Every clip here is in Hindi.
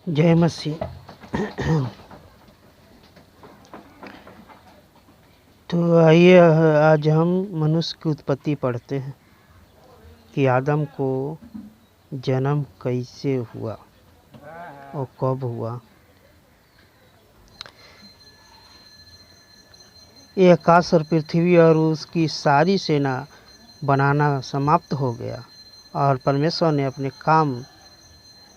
जय मसीह। तो आइए आज हम मनुष्य की उत्पत्ति पढ़ते हैं कि आदम को जन्म कैसे हुआ और कब हुआ। ये आकाश और पृथ्वी और उसकी सारी सेना बनाना समाप्त हो गया और परमेश्वर ने अपने काम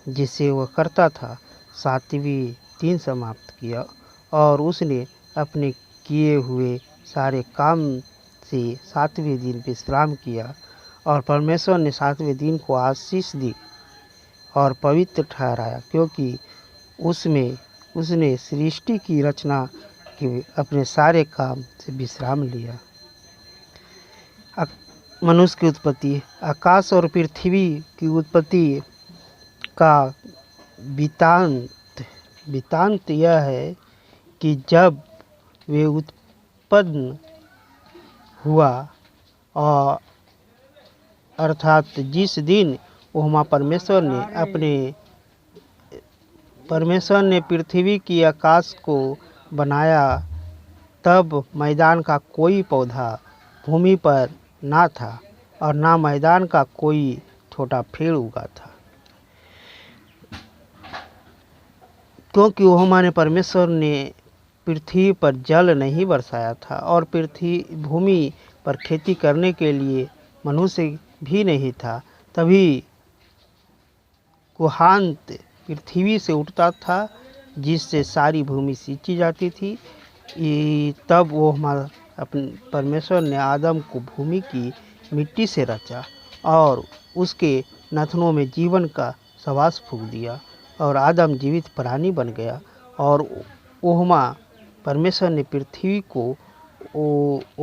जिसे वह करता था 7वें दिन समाप्त किया और उसने अपने किए हुए सारे काम से 7वें दिन विश्राम किया और परमेश्वर ने 7वें दिन को आशीष दी और पवित्र ठहराया क्योंकि उसमें उसने सृष्टि की रचना के अपने सारे काम से विश्राम लिया। मनुष्य की उत्पत्ति। आकाश और पृथ्वी की उत्पत्ति का वृत्तांत यह है कि जब वे उत्पन्न हुआ और अर्थात जिस दिन वहाँ परमेश्वर ने पृथ्वी की आकाश को बनाया, तब मैदान का कोई पौधा भूमि पर ना था और ना मैदान का कोई छोटा पेड़ उगा था, क्योंकि वहाँ ने परमेश्वर ने पृथ्वी पर जल नहीं बरसाया था और भूमि पर खेती करने के लिए मनुष्य भी नहीं था। तभी कुहांत पृथ्वी से उठता था जिससे सारी भूमि सींची जाती थी। तब वो अपने परमेश्वर ने आदम को भूमि की मिट्टी से रचा और उसके नथनों में जीवन का श्वास फूंक दिया और आदम जीवित प्राणी बन गया। और ओहमा परमेश्वर ने पृथ्वी को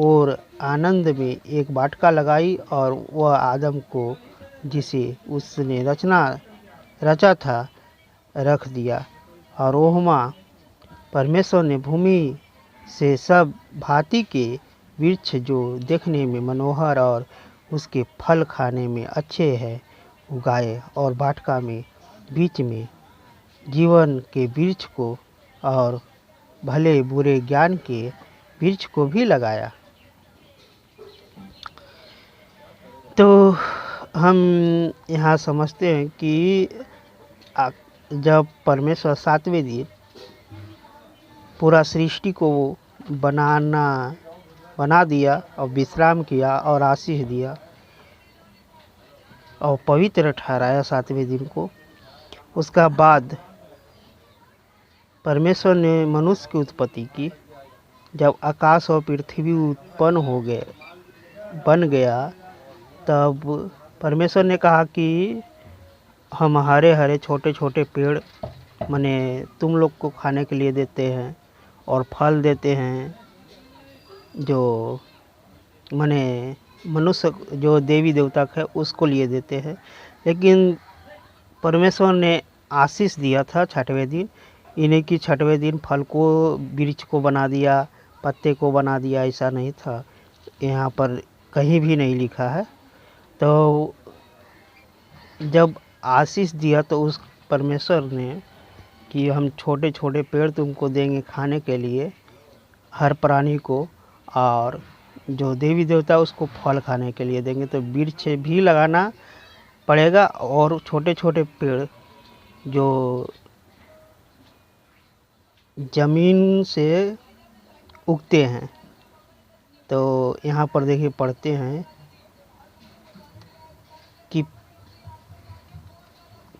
और आनंद में एक बाटका लगाई और वह आदम को जिसे उसने रचा था रख दिया। और ओहमा परमेश्वर ने भूमि से सब भांति के वृक्ष जो देखने में मनोहर और उसके फल खाने में अच्छे हैं उगाए और बाटका में बीच में जीवन के वृक्ष को और भले बुरे ज्ञान के वृक्ष को भी लगाया। तो हम यहाँ समझते हैं कि जब परमेश्वर 7वें दिन पूरा सृष्टि को बना दिया और विश्राम किया और आशीष दिया और पवित्र ठहराया 7वें दिन को, उसका बाद परमेश्वर ने मनुष्य की उत्पत्ति की। जब आकाश और पृथ्वी बन गया, तब परमेश्वर ने कहा कि हम हरे हरे छोटे छोटे पेड़ माने तुम लोग को खाने के लिए देते हैं और फल देते हैं जो माने मनुष्य जो देवी देवता है उसको लिए देते हैं। लेकिन परमेश्वर ने आशीष दिया था 6वें दिन, इन्हें कि 6वें दिन फल को वृक्ष को बना दिया, पत्ते को बना दिया, ऐसा नहीं था, यहाँ पर कहीं भी नहीं लिखा है। तो जब आशीष दिया तो उस परमेश्वर ने कि हम छोटे छोटे पेड़ तुमको देंगे खाने के लिए, हर प्राणी को, और जो देवी देवता उसको फल खाने के लिए देंगे। तो वृक्ष भी लगाना पड़ेगा और छोटे छोटे पेड़ जो जमीन से उगते हैं। तो यहाँ पर देखिए पढ़ते हैं कि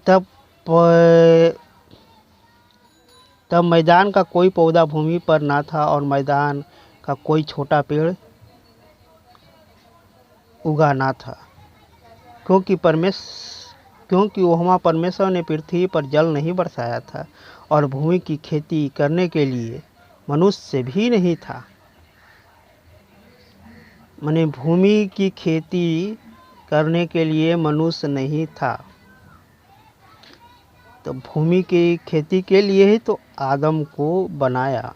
तब मैदान का कोई पौधा भूमि पर ना था और मैदान का कोई छोटा पेड़ उगा ना था, क्योंकि वहाँ परमेश्वर ने पृथ्वी पर जल नहीं बरसाया था और भूमि की खेती करने के लिए मनुष्य भी नहीं था। माने भूमि की खेती करने के लिए मनुष्य नहीं था। तो भूमि की खेती के लिए ही तो आदम को बनाया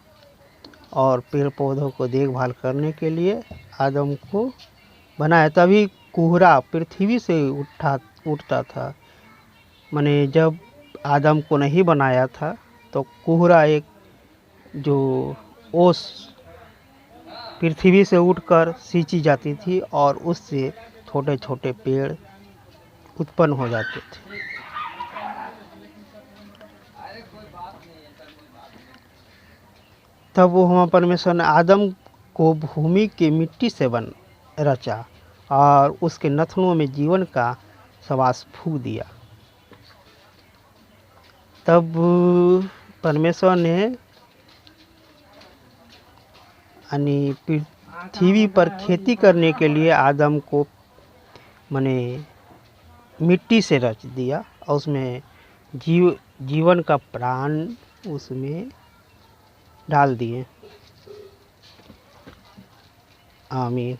और पेड़ पौधों को देखभाल करने के लिए आदम को बनाया। तभी कोहरा पृथ्वी से उठता था। माने जब आदम को नहीं बनाया था, तो कोहरा एक जो ओस पृथ्वी से उठकर सींची जाती थी और उससे छोटे छोटे पेड़ उत्पन्न हो जाते थे। तब वो वहाँ परमेश्वर ने आदम को भूमि की मिट्टी से रचा और उसके नथनों में जीवन का श्वास फूंक दिया। तब परमेश्वर ने यानी पृथ्वी पर खेती करने के लिए आदम को माने मिट्टी से रच दिया और उसमें जीवन का प्राण उसमें डाल दिए। आमीन।